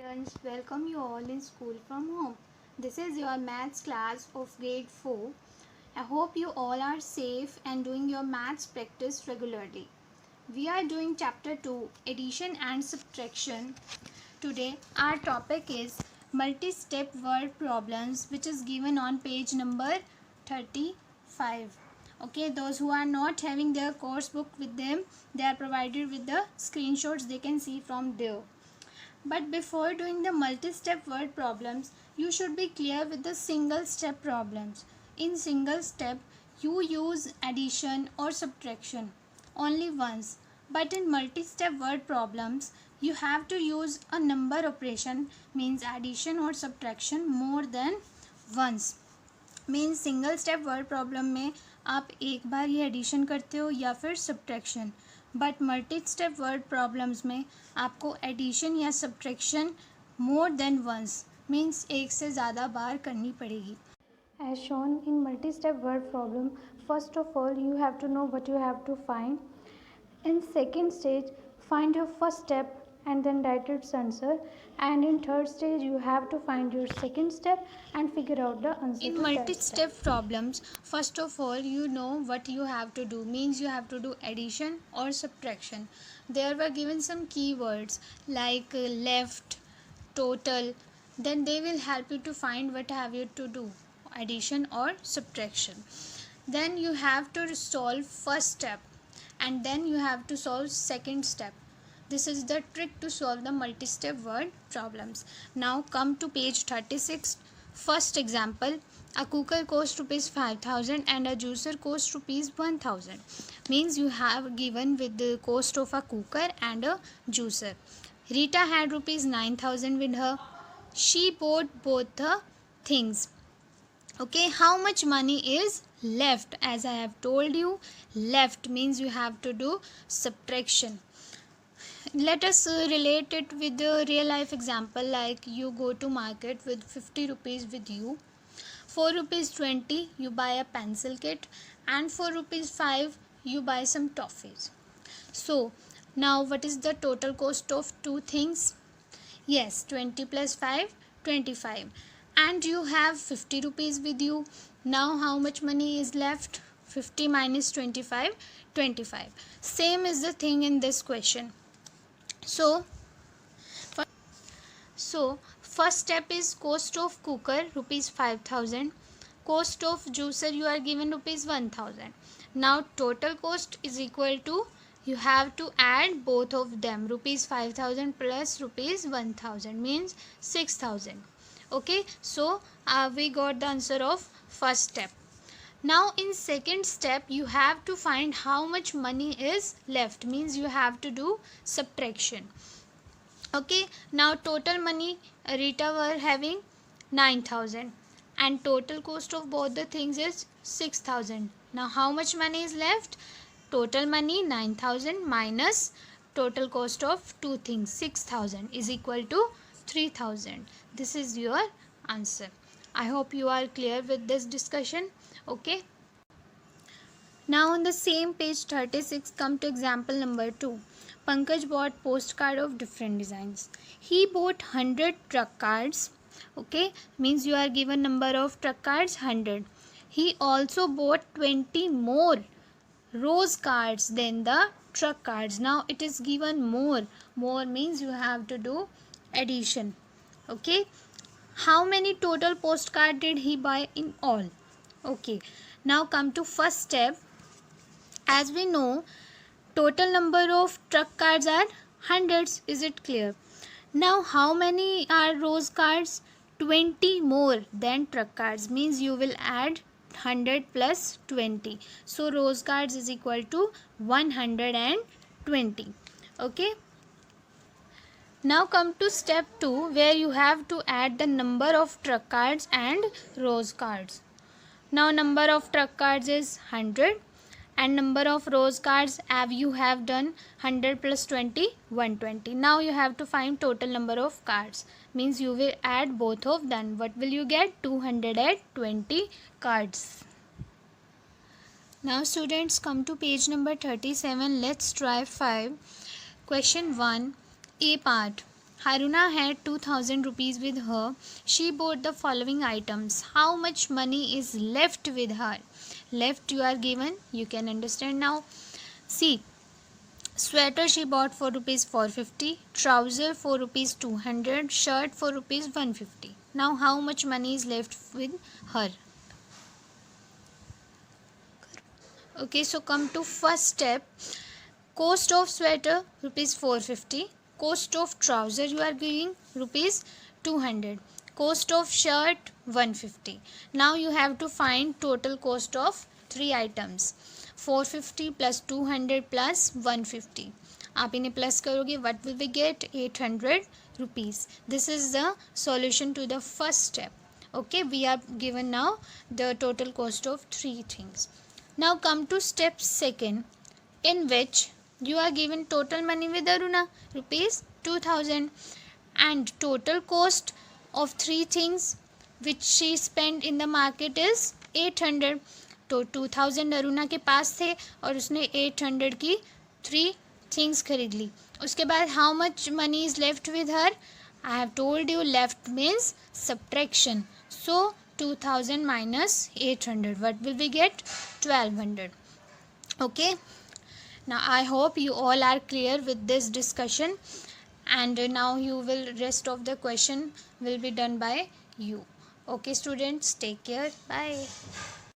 Students, welcome you all in School from Home. This is your maths class of grade 4. I hope you all are safe and doing your maths practice regularly. We are doing chapter 2, addition and subtraction. Today our topic is multi-step word problems, which is given on page number 35. Okay, those who are not having their course book with them, they are provided with the screenshots they can see from there. But before doing the multi-step word problems, you should be clear with the single step problems. In single step, you use addition or subtraction only once. But in multi-step word problems, you have to use a number operation, means addition or subtraction, more than once. Means single step word problem में आप एक बार ही addition करते हो या फिर subtraction, but multi step word problems में आपको addition या subtraction more than once, means एक से ज़्यादा बार करनी पड़ेगी. As shown in multi-step word problem, first of all you have to know what you have to find. In second stage, find your first step and then write its answer, and in third stage you have to find your second step and figure out the answer. In multi-step problems, first of all you know what you have to do, means you have to do addition or subtraction. There were given some keywords like left, total, then they will help you to find what have you to do, addition or subtraction. Then you have to solve first step and then you have to solve second step. This is the trick to solve the multi-step word problems. Now come to page 36. First example, a cooker costs rupees 5,000 and a juicer costs rupees 1,000. Means you have given with the cost of a cooker and a juicer. Rita had rupees 9,000 with her. She bought both the things. Okay, how much money is left? As I have told you, left means you have to do subtraction. Let us relate it with a real life example, like you go to market with 50 rupees with you. 4 rupees 20 you buy a pencil kit, and 4 rupees 5 you buy some toffees. So now what is the total cost of two things? Yes, 20 plus 5, 25. And you have 50 rupees with you. Now how much money is left? 50 minus 25, 25. Same is the thing in this question. So first step is cost of cooker rupees 5,000, cost of juicer you are given rupees 1,000. Now total cost is equal to, you have to add both of them, rupees 5,000 plus rupees 1,000 means 6,000. Okay, so we got the answer of first step. Now in second step you have to find how much money is left, means you have to do subtraction. Okay, now total money Rita were having 9,000 and total cost of both the things is 6,000. Now how much money is left? Total money 9,000 minus total cost of two things 6,000 is equal to 3,000. This is your answer. I hope you are clear with this discussion. Okay. Now on the same page 36, come to example number 2. Pankaj bought postcard of different designs. He bought 100 truck cards. Okay, means you are given number of truck cards 100. He also bought 20 more rose cards than the truck cards. Now it is given more. More means you have to do addition. Okay, how many total postcard did he buy in all? Okay, now come to first step. As we know, total number of truck cards are hundreds. Is it clear? Now how many are rose cards? 20 more than truck cards, means you will add 100 plus 20. So rose cards is equal to 120. Okay. Now come to step 2, where you have to add the number of truck cards and rose cards. Now number of truck cards is 100 and number of rose cards, as you have done 100 plus 20, 120. Now you have to find total number of cards, means you will add both of them. What will you get? 220 cards. Now students, come to page number 37. Let's try 5. Question 1, A part. Haruna had 2000 rupees with her. She bought the following items. How much money is left with her? Left you are given. You can understand now. See, sweater she bought for rupees 450, trouser for rupees 200, shirt for rupees 150. Now how much money is left with her? Okay, so come to first step. Cost of sweater rupees 450. Cost of trouser you are giving rupees 200. Cost of shirt 150. Now you have to find total cost of three items. 450 plus 200 plus 150. आप इन्हें plus करोगे, what will we get? 800 rupees. This is the solution to the first step. Okay, we are given now the total cost of three things. Now come to step second, in which you are given total money with Aruna rupees 2000 and total cost of three things which she spent in the market is 800. तो 2000 अरुणा के पास थे और उसने 800 की three things खरीद ली. उसके बाद how much money is left with her? I have told you left means subtraction. So 2000 minus 800, what will we get? 1200. Okay, now I hope you all are clear with this discussion, and now you will rest of the question will be done by you. Okay students, take care, bye.